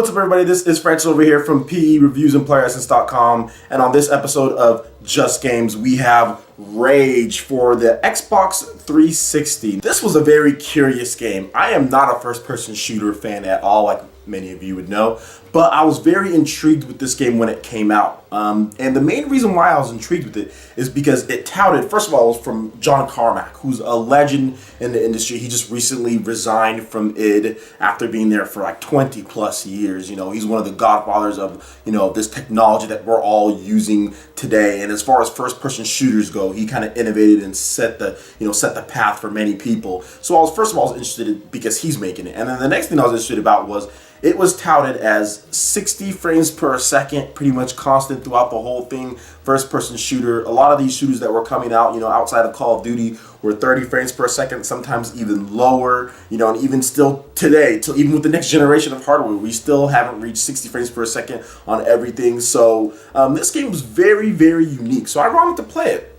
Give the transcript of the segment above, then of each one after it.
what's up everybody, this is Francis over here from PE Reviews and PlayerEssence.com, and on this episode of Just Games we have Rage for the Xbox 360. This was a very curious game. I am not a first-person shooter fan at all, like many of you would know, but I was very intrigued with this game when it came out. And the main reason why I was intrigued with it is because it touted, first of all, it was from John Carmack, who's a legend in the industry. He just recently resigned from id after being there for like 20 plus years. You know, he's one of the godfathers of, you know, this technology that we're all using today. And as far as first-person shooters go, he kind of innovated and set the path for many people. So first of all, I was interested in because he's making it. And then the next thing I was interested about was it was touted as 60 frames per second, pretty much constant throughout the whole thing. First-person shooter. A lot of these shooters that were coming out, you know, outside of Call of Duty were 30 frames per second, sometimes even lower. You know, and even still today, even with the next generation of hardware, we still haven't reached 60 frames per second on everything. So this game was very, very unique. So I wanted to play it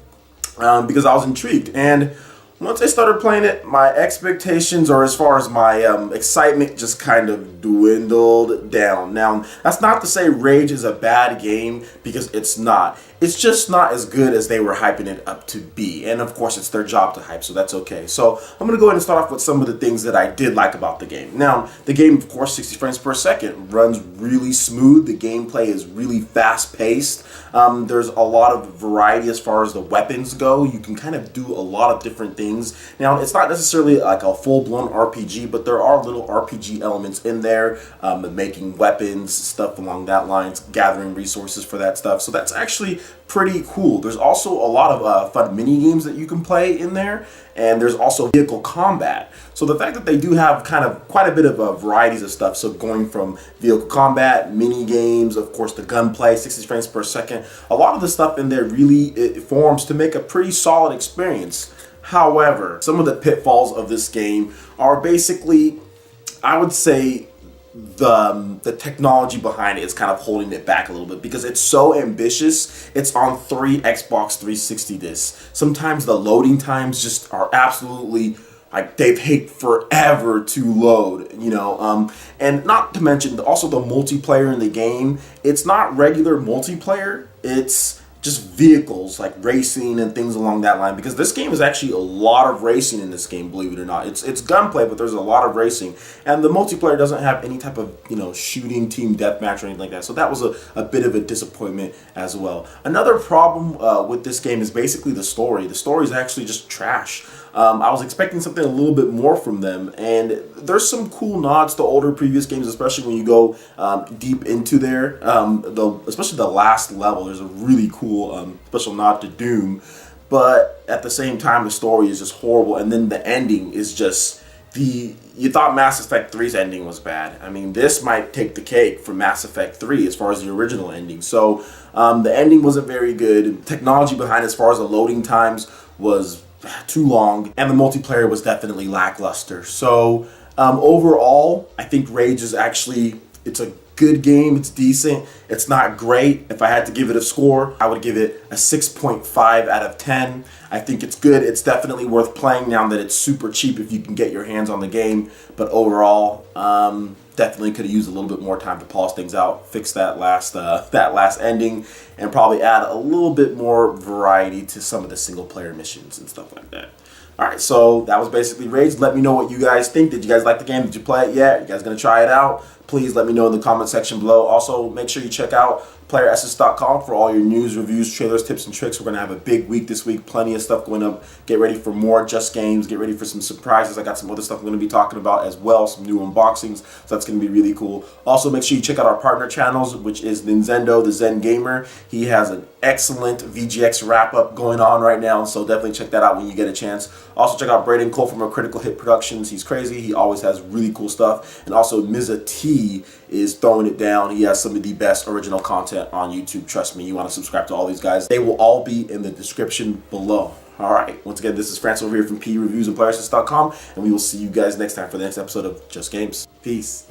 because I was intrigued. And once I started playing it, my expectations, or as far as my excitement, just kind of dwindled down. Now, that's not to say Rage is a bad game, because it's not. It's just not as good as they were hyping it up to be. And of course, it's their job to hype, so that's okay. So I'm going to go ahead and start off with some of the things that I did like about the game. Now, the game, of course, 60 frames per second, runs really smooth. The gameplay is really fast-paced. There's a lot of variety as far as the weapons go. You can kind of do a lot of different things. Now, it's not necessarily like a full-blown RPG, but there are little RPG elements in there, making weapons, stuff along that lines, gathering resources for that stuff. So that's actually pretty cool. There's also a lot of fun mini games that you can play in there, and there's also vehicle combat. So the fact that they do have kind of quite a bit of varieties of stuff, so going from vehicle combat, mini games, of course the gunplay, 60 frames per second, a lot of the stuff in there really it forms to make a pretty solid experience. However, some of the pitfalls of this game are basically, I would say, the technology behind it is kind of holding it back a little bit because it's so ambitious. It's on 3 Xbox 360 discs. Sometimes the loading times just are absolutely like they take forever to load, you know, and not to mention also the multiplayer in the game. It's not regular multiplayer. It's just vehicles like racing and things along that line, because this game is actually a lot of racing in this game, believe it or not. It's gunplay, but there's a lot of racing, and the multiplayer doesn't have any type of, you know, shooting team deathmatch or anything like that. So that was a bit of a disappointment as well. Another problem with this game is basically the story. The story is actually just trash. I was expecting something a little bit more from them, and there's some cool nods to older previous games, especially when you go deep into there. Especially the last level, there's a really cool special nod to Doom, but at the same time, the story is just horrible, and then the ending is just you thought Mass Effect 3's ending was bad. I mean, this might take the cake for Mass Effect 3 as far as the original ending. So the ending wasn't very good. Technology behind it, as far as the loading times, was too long, and the multiplayer was definitely lackluster. So overall, I think Rage is actually, it's a good game. It's decent. It's not great. If I had to give it a score, I would give it a 6.5 out of 10. I think it's good. It's definitely worth playing now that it's super cheap if you can get your hands on the game. But overall, definitely could have used a little bit more time to polish things out, fix that last ending, and probably add a little bit more variety to some of the single player missions and stuff like that. Alright, so that was basically Rage. Let me know what you guys think. Did you guys like the game? Did you play it yet? You guys gonna try it out? Please let me know in the comment section below. Also, make sure you check out PlayerEssence.com for all your news, reviews, trailers, tips, and tricks. We're going to have a big week this week. Plenty of stuff going up. Get ready for more Just Games. Get ready for some surprises. I got some other stuff I'm going to be talking about as well. Some new unboxings. So that's going to be really cool. Also, make sure you check out our partner channels, which is Nintendo, the Zen Gamer. He has an excellent VGX wrap-up going on right now, so definitely check that out when you get a chance. Also, check out Braden Cole from Critical Hit Productions. He's crazy. He always has really cool stuff. And also, Mizzah Tee is throwing it down. He has some of the best original content on YouTube. Trust me, you want to subscribe to all these guys. They will all be in the description below. Alright, once again, this is Francis over here from PE Reviews and PlayerEssence.com, and we will see you guys next time for the next episode of Just Games. Peace.